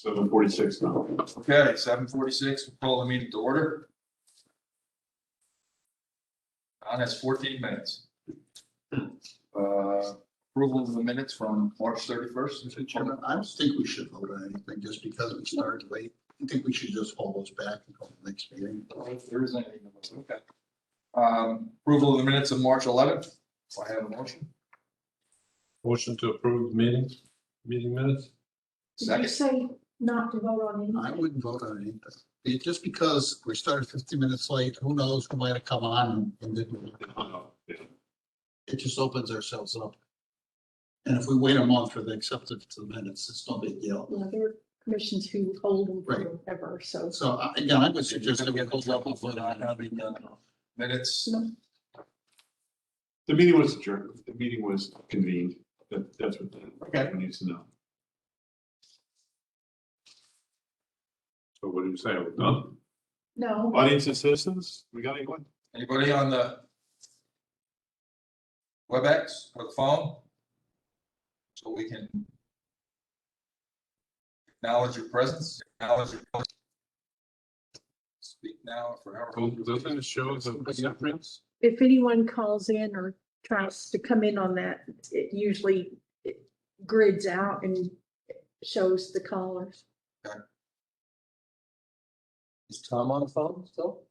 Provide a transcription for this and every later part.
7:46 now. Okay, 7:46, we'll call the meeting to order. On that's 14 minutes. Approval of the minutes from March 31st. Mr. Chairman, I don't think we should vote on anything just because we started late. I think we should just hold those back and go to the next meeting. If there is anything, okay. Approval of the minutes of March 11th. Do I have a motion? Motion to approve meeting minutes? Did you Second. say not to vote on I anything? wouldn't vote on anything. Just because we started 15 minutes late, who knows who might have come on and didn't. It just opens ourselves up. And if we wait a month for the acceptance to the minutes, it's no big deal. You know, there are commissions who hold them Right. forever, so. So again, I would suggest that we hold up and vote on it. Minutes. No. The meeting was adjourned. The meeting was convened. That's what Okay. we need to know. So what do you say? We're done? No, Audience and citizens, we got anyone? Anybody on the WebEx or the phone? So we can acknowledge your presence, acknowledge your presence. Speak now or forever. Doesn't it show the fingerprints? if anyone calls in or tries to come in on that, it usually grids out and shows the callers. Is Tom on the phone still?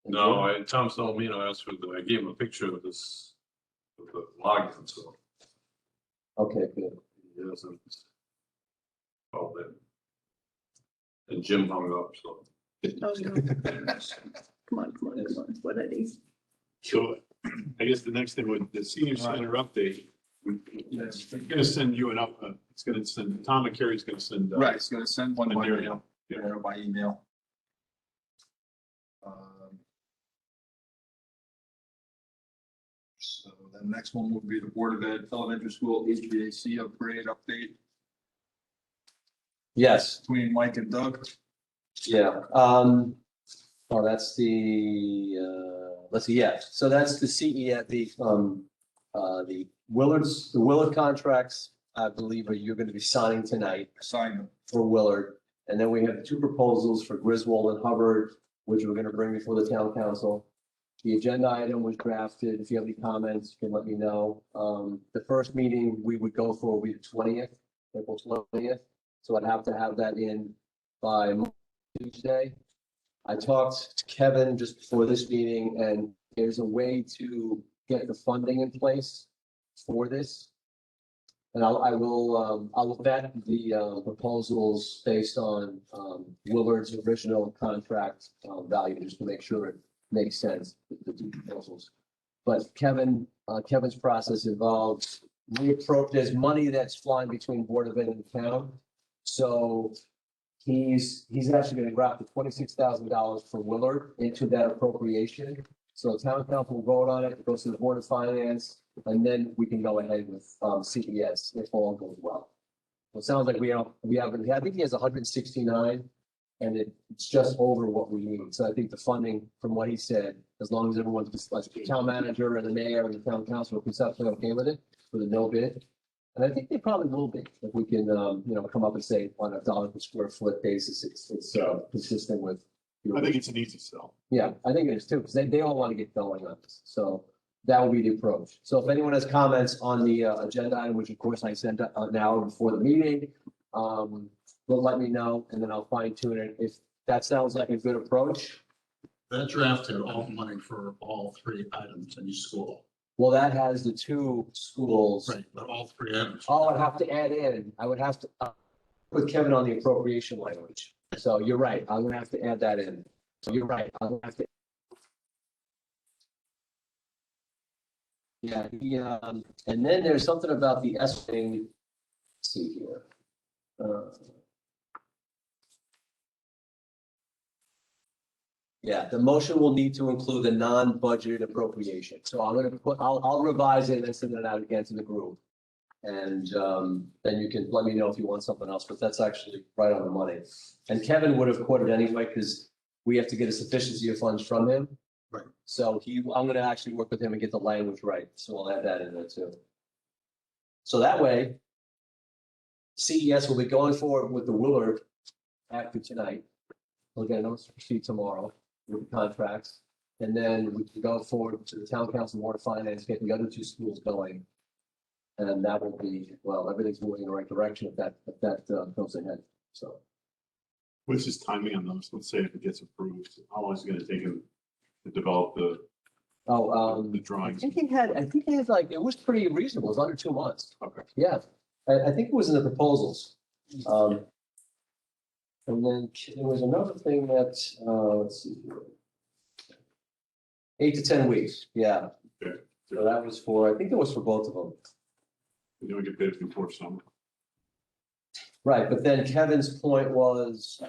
No, Tom told me, I gave him a picture of this, of the login, so Okay, good. he doesn't. Oh, then. And Jim hung up, so. Oh, no. Come on, what are these? So I guess the next thing with the senior center update, we're gonna send you it's gonna send, Tom and Carrie's gonna send. Right, it's gonna send one by Material. email. Yeah, by email. So the next one will be the Board of Ed Elementary School HVAC upgrade update Yes, between Mike and Doug. yeah. That's the, let's see, yeah. So that's the CE, the Willard contracts, I believe, you're going to be signing tonight Sign them. for Willard. And then we have two proposals for Griswold and Hubbard, which we're going to bring before the town council. The agenda item was drafted. If you have any comments, you can let me know. The first meeting we would go for will be the 20th, April 20th. So I'd have to have that in by Tuesday. I talked to Kevin just before this meeting, and there's a way to get the funding in place for this. And I will vet the proposals based on Willard's original contract value, just to make sure it makes sense, the two proposals. But Kevin's process involves, there's money that's flying between Board of Ed and the town. So he's actually going to wrap the $26,000 for Willard into that appropriation. So town council will vote on it, it goes to the Board of Finance, and then we can go ahead with CES if all goes well. So it sounds like I think he has 169, and it's just over what we need. So I think the funding, from what he said, as long as everyone's, like the town manager and the mayor and the town council are conceptually okay with it, for the no bid. And I think they probably will be, if we can, come up and say on $1 per square foot basis, it's consistent with. I think it's an easy sell. Yeah, I think it is too, because they all want to get going on this. So that will be the approach. So if anyone has comments on the agenda item, which of course I sent an hour before the meeting, will let me know, and then I'll fine tune it. If that sounds like a good approach. That draft had all money for all three items in each school. Well, that has the two schools. Right, but all three items. Oh, I'd have to add in, I would have to put Kevin on the appropriation language. So you're right, I'm gonna have to add that in. So you're right, I'm gonna have to. Yeah, and then there's something about the estimating. Let's see here. Yeah, the motion will need to include the non-budgeted appropriation. So I'll revise it and send it out again to the group. And then you can let me know if you want something else, but that's actually right on the money. And Kevin would have quoted anyway, because we have to get a sufficiency of funds from him. Right. So I'm gonna actually work with him and get the language right, so I'll add that in there too. So that way, CES will be going forward with the Willard after tonight. We'll get a notice to proceed tomorrow with the contracts. And then we can go forward to the town council, board of finance, get the other two schools going. And that will be, well, everything's moving in the right direction if that goes ahead, so. What's his timing on those? Let's say if it gets approved, how long is it gonna take him to develop the I drawings? think he had like, it was pretty reasonable, it was under 2 months. Okay. Yeah, I think it was in the proposals. And then there was another thing that, let's see here. 8 to 10 weeks, yeah. Okay. So that was for, I think it was for both of them. We're doing it bid before summer. Right, but then Kevin's point was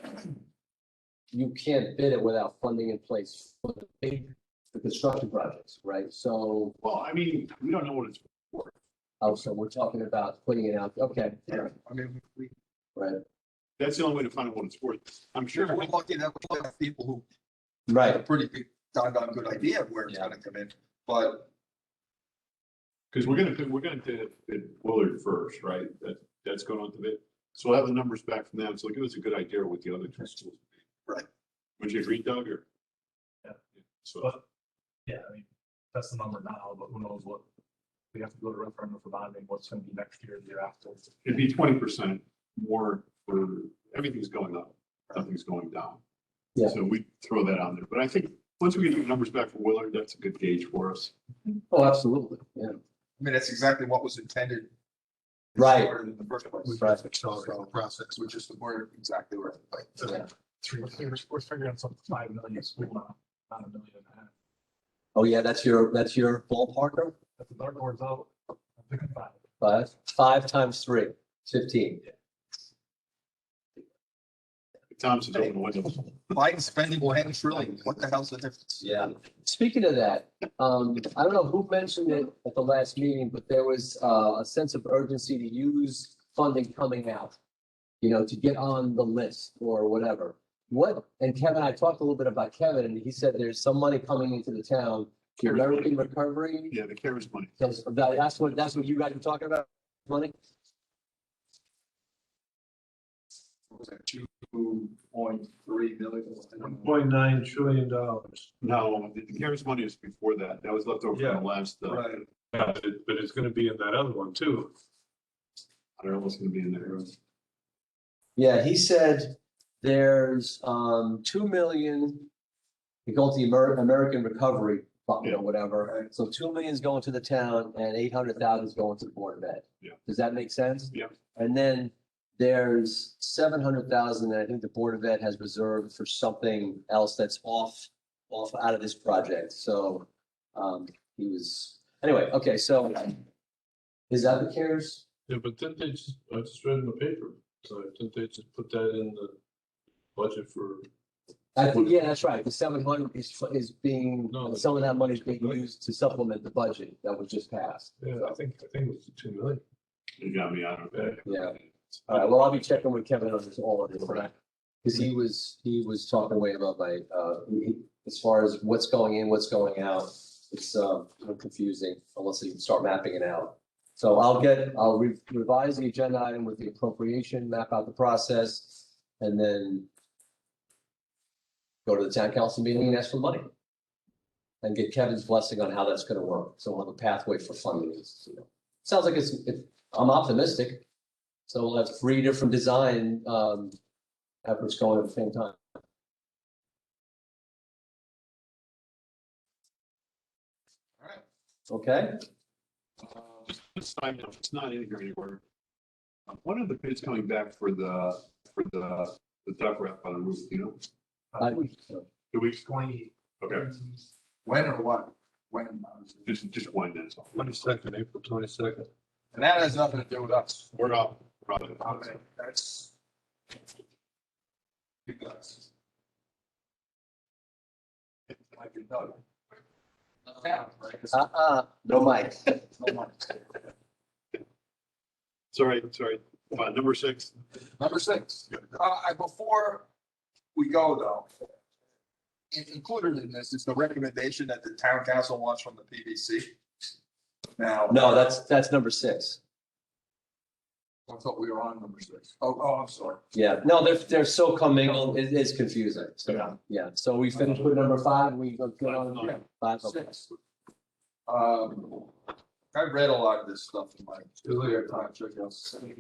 you can't bid it without funding in place for the construction projects, right? So, Well, I mean, we don't know what it's for. so we're talking about putting it out, okay, Yeah, I mean, we, right, That's the only way to find out what it's worth. I'm sure. we're lucky that we have people who have a right, pretty good, doggone good idea of where it's gonna come in, but Because we're gonna bid Willard first, right? That's going on to bid. So we'll have the numbers back from them. So give us a good idea what the other two schools. Right. Would you agree, Doug, or? Yeah. So, But, yeah, I mean, that's the number now, but who knows what, we have to go to referendum for bonding, what's gonna be next year, the year after. it'd be 20% more for, everything's going up, nothing's going down. Yeah. So we throw that on there. But I think once we get the numbers back for Willard, that's a good gauge for us. oh, absolutely, yeah, I mean, that's exactly what was intended. Right. In the first place. right, Accelerate the process. Which is the word exactly right. yeah. We're figuring something 5 million school now, not 1.5 million. Oh, yeah, that's your ballparker, If the dartboard's out, I'm picking 5. 5 times 3, 15. Thompson's open windows. Biden spending $1 trillion, what the hell's the difference? Yeah. Speaking of that, I don't know who mentioned it at the last meeting, but there was a sense of urgency to use funding coming out, to get on the list or whatever. And Kevin, I talked a little bit about Kevin, and he said there's some money coming into the town, the American Recovery. Yeah, the CARES money. That's what you guys were talking about, money? Was it 2.3 billion? $1.9 trillion. No, the CARES money is before that. That was left over from the last, Right. Yeah, but it's gonna be in that other one too. I don't know what's gonna be in there. Yeah, he said there's 2 million. You go to the American Recovery Fund or whatever. So 2 million is going to the town and 800,000 is going to the Board of Ed. Yeah. Does that make sense? Yeah. And then there's 700,000 that I think the Board of Ed has reserved for something else that's off out of this project. So anyway, okay, so is that the CARES? Yeah, but didn't they just, I just read in the paper, so didn't they just put that in the budget for? I think, yeah, that's right. The 700 is being, No, some of that money is being used to supplement the budget that was just passed. Yeah, I think it was 2 million. You got me out of that. Yeah. All right, well, I'll be checking with Kevin on this, all of this, because he was talking way above my, as far as what's going in, what's going out. It's a little confusing unless you can start mapping it out. So I'll revise the agenda item with the appropriation, map out the process, and then go to the town council meeting and ask for money. And get Kevin's blessing on how that's gonna work. So we'll have a pathway for funding. Sounds like I'm optimistic. So we'll have 3 different design efforts going at the same time. All right. Okay, This time, it's not in here anywhere. One of the bids coming back for the duck wrap on the roof, 2 weeks. 20. Okay, When or what? When? just one, that's all. 22nd, April 22nd. And that has nothing to do with us. We're up. I mean, that's. You guys. It might be done. Yeah, right. no mic. Sorry. Number 6. Number 6, before we go though, included in this is the recommendation that the town council wants from the PVC. Now. No, that's number 6. I thought we were on number 6. Oh, I'm sorry. Yeah, no, they're so commingled, it's confusing, Yeah. so, yeah, so we finished with number 5, we go good on Yeah. 5, okay. 6. I've read a lot of this stuff in my earlier time, check out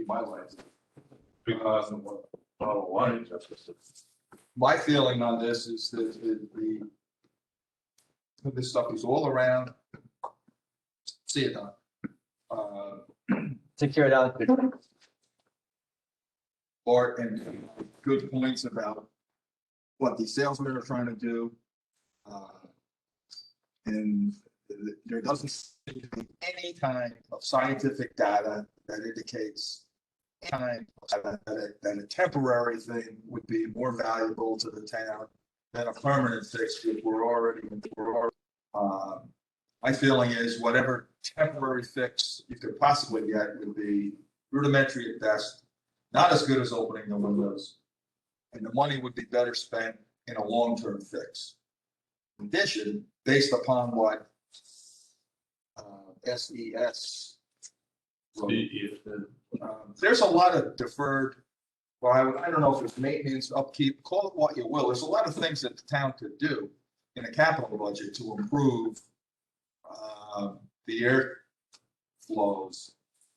my life. My feeling on this is that this stuff is all around. See it done. Take care of that. Art and good points about what the salesmen are trying to do. And there doesn't seem to be any kind of scientific data that indicates that a temporary thing would be more valuable to the town than a permanent fix, which my feeling is whatever temporary fix you could possibly get would be rudimentary at best, not as good as opening the windows. And the money would be better spent in a long-term fix. In addition, based upon what SES wrote, there's a lot of deferred, well, I don't know if it's maintenance, upkeep, call it what you will. There's a lot of things that the town could do in a capital budget to improve the air flows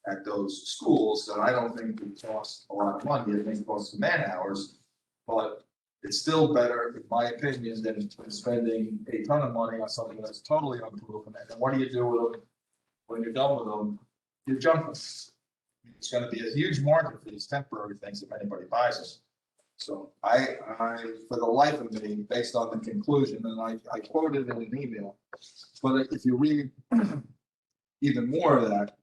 at those schools that I don't think would cost a lot of money. I think cost some man hours, but it's still better, in my opinion, than spending a ton of money on something that's totally unproven. And what do you do with them when you're done with them? You junk them. It's going to be a huge market for these temporary things if anybody buys them. So I, for the life of me, based on the conclusion, and I quoted in an email, but if you read even more of that,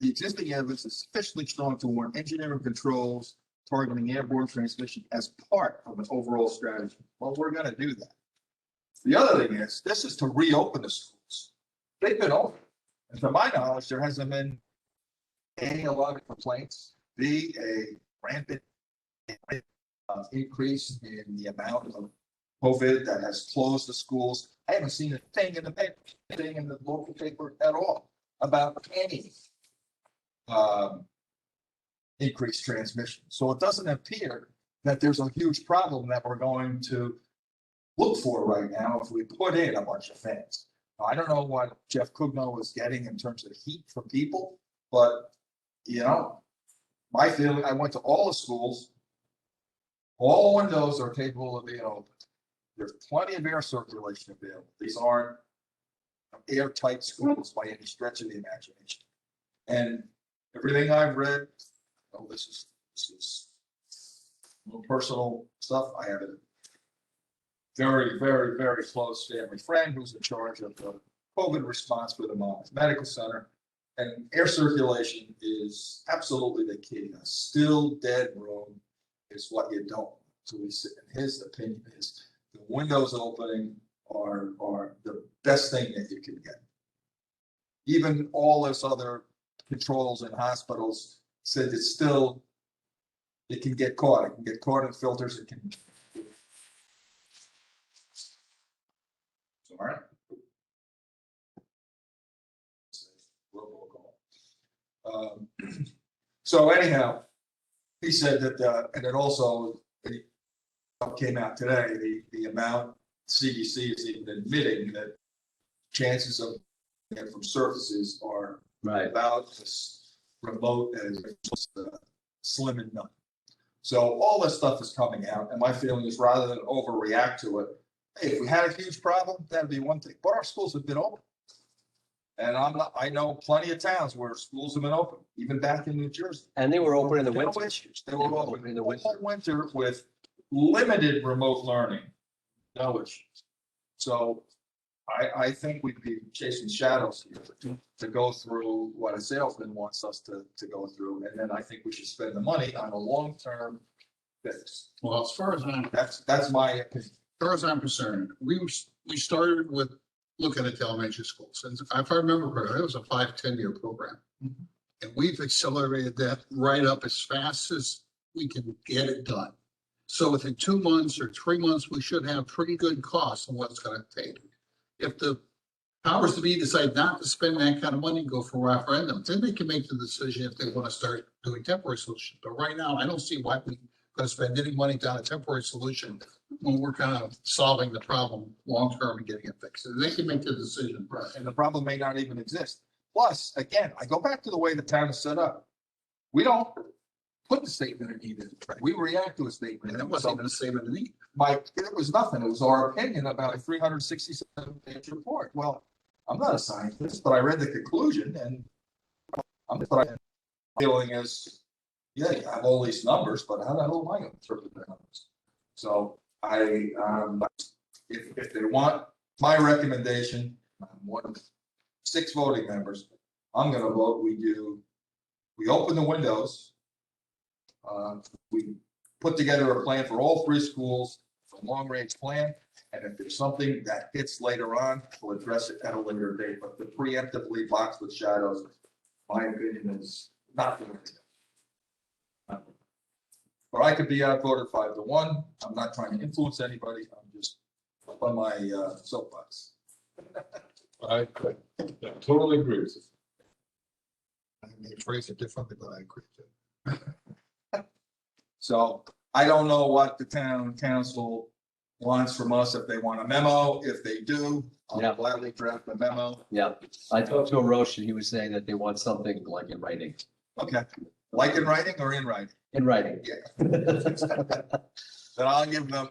the existing evidence is sufficiently strong to warrant engineering controls targeting airborne transmission as part of an overall strategy. Well, we're going to do that. The other thing is, this is to reopen the schools. They've been open. And to my knowledge, there hasn't been A, a lot of complaints, B, a rampant increase in the amount of COVID that has closed the schools. I haven't seen a thing in the paper, thing in the local paper at all about any increased transmission. So it doesn't appear that there's a huge problem that we're going to look for right now if we put in a bunch of fans. I don't know what Jeff Kugno is getting in terms of heat from people, but you know, my feeling, I went to all the schools, all windows are capable of being opened. There's plenty of air circulation available. These aren't airtight schools by any stretch of the imagination. And everything I've read, oh, this is a little personal stuff. I have a very, very, very close family friend who's in charge of the COVID response for the Monmouth Medical Center. And air circulation is absolutely the key. A still dead room is what you don't. So his opinion is the windows opening are the best thing that you can get. Even all this other controls in hospitals said it's still, it can get caught. It can get caught in filters. It can. All right. So anyhow, he said that, and it also came out today, the amount CDC is even admitting that chances of from surfaces are about as remote as slim and none. So all this stuff is coming out, and my feeling is rather than overreact to it, hey, if we had a huge problem, that'd be one thing. But our schools have been open. And I know plenty of towns where schools have been open, even back in New Jersey. And they were open in the No winter. issues. They were open in the winter with limited remote learning. No issues. So I think we'd be chasing shadows here to go through what a salesman wants us to go through. And then I think we should spend the money on a long-term fix. Well, as far as That's my opinion. As far as I'm concerned, we started with looking at the elementary schools. And if I remember correctly, it was a 5-10 year program. And we've accelerated that right up as fast as we can get it done. So within 2 months or 3 months, we should have pretty good costs on what it's going to take. If the powers to be decide not to spend that kind of money, go for a referendum, then they can make the decision if they want to start doing temporary solutions. But right now, I don't see why we going to spend any money down a temporary solution when we're kind of solving the problem long-term and getting it fixed. And they can make the decision. And the problem may not even exist. Plus, again, I go back to the way the town is set up. We don't put the statement of need in. We react to a statement. And that wasn't even a statement of need. It was nothing. It was our opinion about a 367-page report. Well, I'm not a scientist, but I read the conclusion and I'm feeling is, yeah, you have all these numbers, but how the hell am I going to interpret the numbers? So if they want my recommendation, I'm one of 6 voting members, I'm going to vote. We open the windows. We put together a plan for all 3 schools, a long-range plan, and if there's something that hits later on, we'll address it at a later date. But the preemptively box with shadows, my opinion is not going to. But I could be outvoted 5-1. I'm not trying to influence anybody. I'm just up on my soapbox. I totally agree with you. I may phrase it differently, but I agree too. So I don't know what the town council wants from us, if they want a memo. If they do, Yeah. I'll gladly draft a memo. Yeah, I talked to Roche and he was saying that they want something like in writing. Okay, like in writing or in writing? In writing. Yeah. Then I'll give them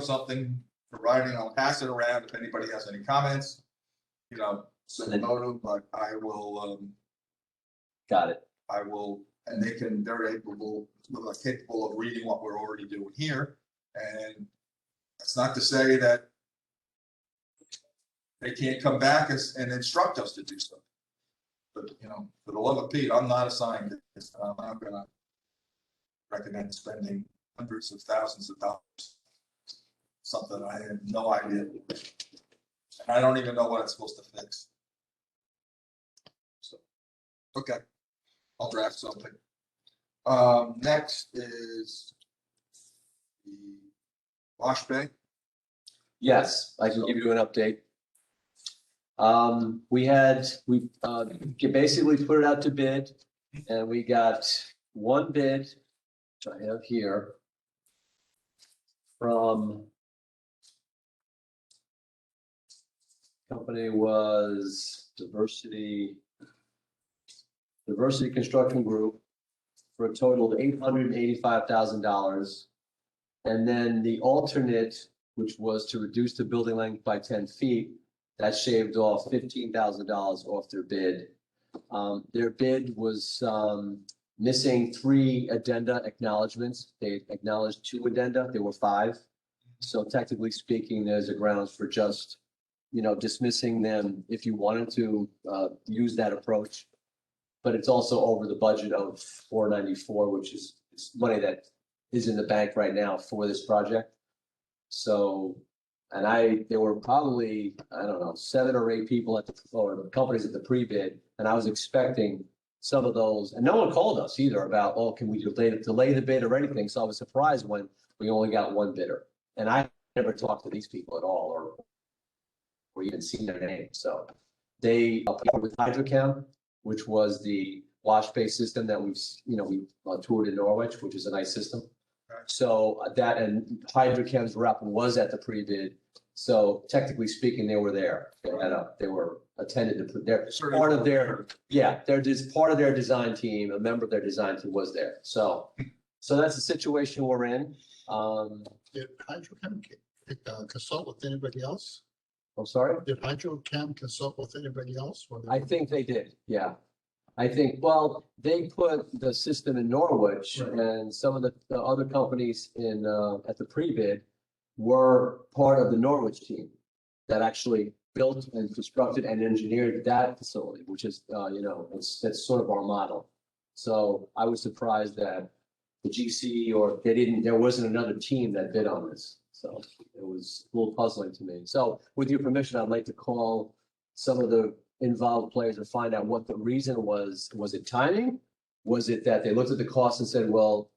something for writing. I'll pass it around if anybody has any comments. Send a note, but I will, Got it. and they're capable of reading what we're already doing here. And that's not to say that they can't come back and instruct us to do something. But, for the love of Pete, I'm not a scientist. I'm not gonna recommend spending hundreds of thousands of dollars. Something I have no idea. And I don't even know what it's supposed to fix. So, okay, I'll draft something. Next is the wash bay. Yes, I can give you an update. We basically put it out to bid and we got one bid, which I have here, from company was Diversity Construction Group for a total of $885,000. And then the alternate, which was to reduce the building length by 10 feet, that shaved off $15,000 off their bid. Their bid was missing 3 addenda acknowledgements. They acknowledged 2 addenda. There were 5. So technically speaking, there's a grounds for just, dismissing them if you wanted to use that approach. But it's also over the budget of $494, which is money that is in the bank right now for this project. So, and there were probably, 7 or 8 people or the companies at the pre-bid, and I was expecting some of those, and no one called us either about, can we delay the bid or anything? So I was surprised when we only got 1 bidder. And I never talked to these people at all or even seen their name. So they applied with Hydrochem, which was the wash bay system that we toured in Norwich, which is a nice system. So that, and Hydrochem's rep was at the pre-bid. So technically speaking, they were there. They were attended to their part of their, they're just part of their design team. A member of their design team was there. So that's the situation we're in. Did Hydrochem consult with anybody else? I'm sorry? Did Hydrochem consult with anybody else? I think they did, yeah. I think, they put the system in Norwich and some of the other companies at the pre-bid were part of the Norwich team that actually built and constructed and engineered that facility, which is, that's sort of our model. So I was surprised that the GC there wasn't another team that bid on this. So it was a little puzzling to me. So with your permission, I'd like to call some of the involved players and find out what the reason was. Was it timing? Was it that they looked at the cost and said, well,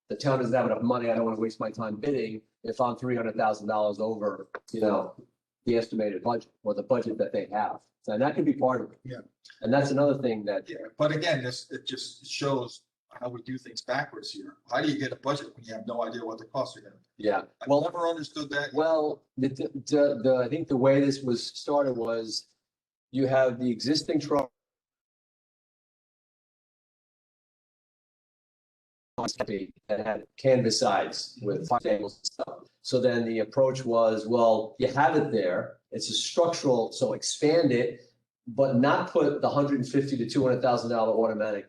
the town doesn't have enough money. I don't want to waste my time bidding if I'm $300,000 over, the estimated budget or the budget that they have. So that could be part of it. Yeah. And that's another thing that, Yeah, but again, it just shows how we do things backwards here. How do you get a budget when you have no idea what the costs are gonna be? yeah. I've Well, never understood that. well, I think the way this was started was you have the existing truck that had canvas sides with fire tables and stuff. So then the approach was, well, you have it there. It's a structural, so expand it, but not put the $150,000 to $200,000 automatic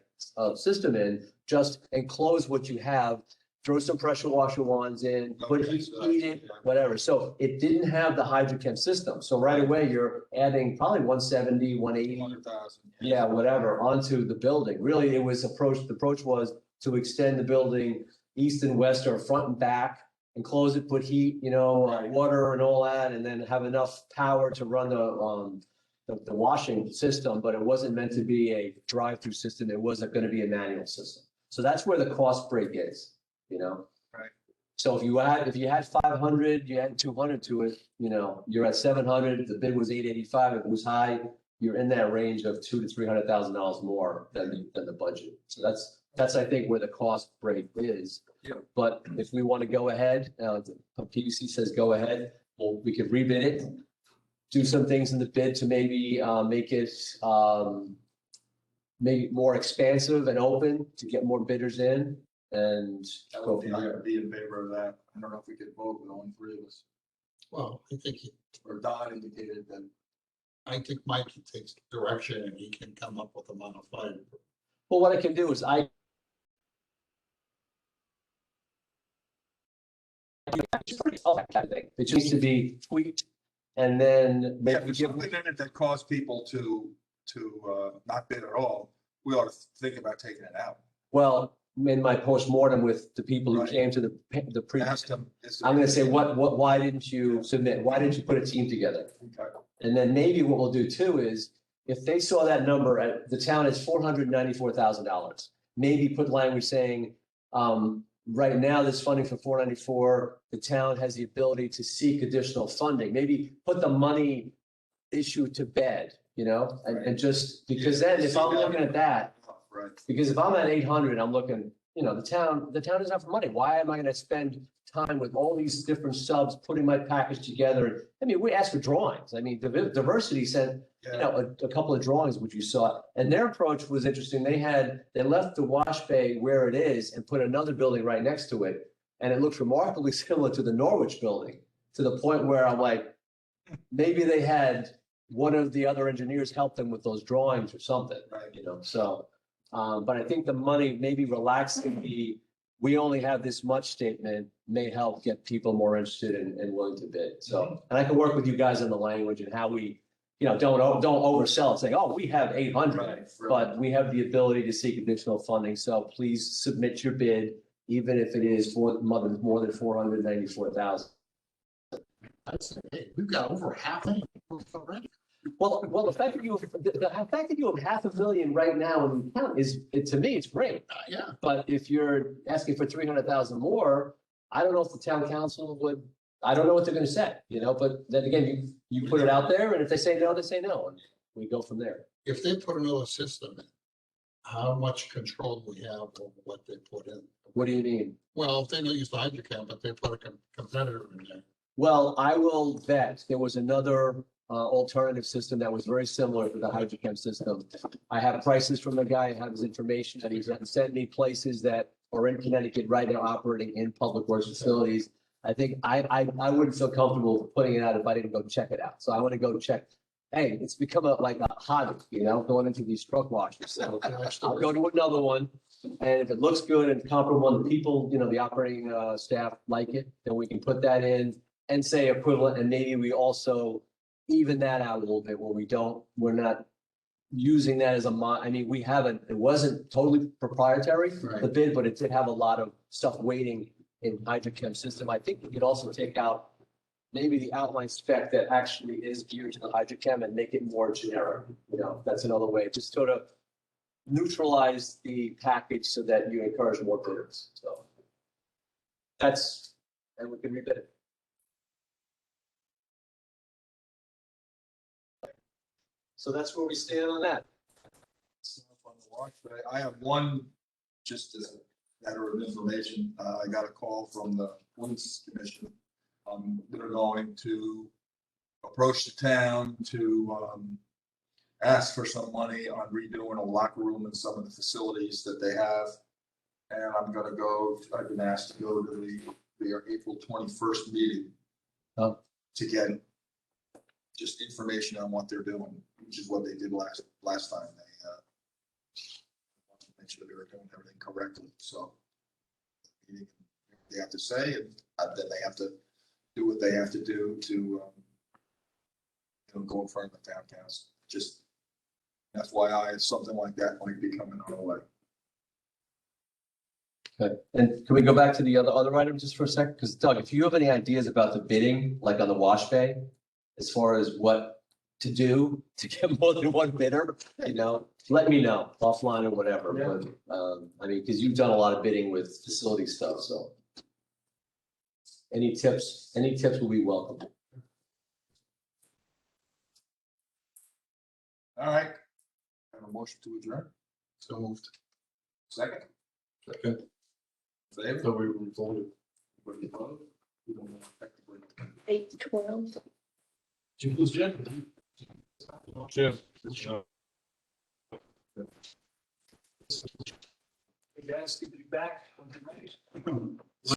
system in, just enclose what you have, throw some pressure washer wands in, put heat it, whatever. So it didn't have the hydrochem system. So right away, you're adding probably 170, 180, 200,000. yeah, whatever, onto the building. Really, the approach was to extend the building east and west or front and back, enclose it, put heat, Right. water and all that, and then have enough power to run the washing system, but it wasn't meant to be a drive-through system. It wasn't going to be a manual system. So that's where the cost break is, Right. So if you had 500, you had 200 to it, you're at 700. The bid was 885. If it was high, you're in that range of $200,000 to $300,000 more than the budget. So that's I think where the cost break is. Yeah. But if we want to go ahead, PUC says go ahead, well, we could rebid it, do some things in the bid to maybe make it more expansive and open to get more bidders in and I go would from be, I there. would be in favor of that. I don't know if we could vote with only three of us. Well, I think, Or Don indicated that. Mike takes direction and he can come up with a modified. Well, what I can do is it just needs to be tweaked and then Yeah, maybe if there's give, something in it that caused people to not bid at all, we ought to think about taking it out. well, in my postmortem with the people who Right. came to the previous, Ask them. I'm gonna say, why didn't you submit? Why didn't you put a team together? Okay. And then maybe what we'll do too is, if they saw that number at, the town is $494,000, maybe put language saying, right now, there's funding for 494, the town has the ability to seek additional funding, maybe put the money issue to bed, and just, because then if I'm looking at that, Right. because if I'm at 800, I'm looking, the town doesn't have money. Why am I gonna spend time with all these different subs, putting my package together? I mean, we asked for drawings. I mean, Diversity sent, Yeah. a couple of drawings, which you saw, and their approach was interesting. They left the wash bay where it is and put another building right next to it. And it looks remarkably similar to the Norwich building, to the point where I'm like, maybe they had one of the other engineers help them with those drawings or something, Right. so. But I think the money, maybe relaxing we only have this much statement may help get people more interested and willing to bid. So, and I can work with you guys on the language and how we, don't oversell it, saying, oh, we have 800, Right. but we have the ability to seek additional funding. So please submit your bid, even if it is for more than 494,000. Hey, we've got over half an acre already. Well, the fact that you have $500,000 right now in the town to me, it's great. Yeah, But if you're asking for 300,000 more, I don't know if the town council would, I don't know what they're gonna say, but then again, you put it out there, and if they say no, they say no, and we go from there. if they put another system in, how much control do we have over what they put in? What do you mean? Well, if they don't use the hydrochem, but they put a competitor in there. Well, I will vet. There was another alternative system that was very similar to the hydrochem system. I have prices from the guy, I have his information, that he's sent me places that are in Connecticut right now operating in public works facilities. I think I wouldn't feel comfortable putting it out if I didn't go check it out. So I want to go check. Hey, it's become like a hobby, going into these truck washes. So I'll go to another one. And if it looks good and comparable, and the people, the operating staff like it, then we can put that in and say equivalent. And maybe we also even that out a little bit where we're not using that as we haven't, it wasn't totally proprietary, Right. the bid, but it did have a lot of stuff waiting in hydrochem system. I think we could also take out maybe the outline spec that actually is geared to the hydrochem and make it more generic. That's another way, just sort of neutralize the package so that you encourage more bidders. So and we can rebid it. So that's where we stand on that. I have one, just as a matter of information, I got a call from the police commission. They're going to approach the town to, ask for some money on redoing a locker room and some of the facilities that they have. And I'm gonna go, I've been asked to go to their April 21st meeting. Oh. To get just information on what they're doing, which is what they did last time. They, wanted to make sure they were doing everything correctly, so. They have to say, and then they have to do what they have to do to, go in front of the town council. Just FYI, something like that might be coming our way. Okay, and can we go back to the other item just for a second? Because Doug, if you have any ideas about the bidding, like on the wash bay, as far as what to do to get more than one bidder, let me know offline or whatever. But, I mean, because you've done a lot of bidding with facility stuff, so. Any tips will be welcome. All right. Have a motion to adjourn. So moved. Second. Second. Favor? So we voted. 8:12. Jim. Hey guys, good to be back.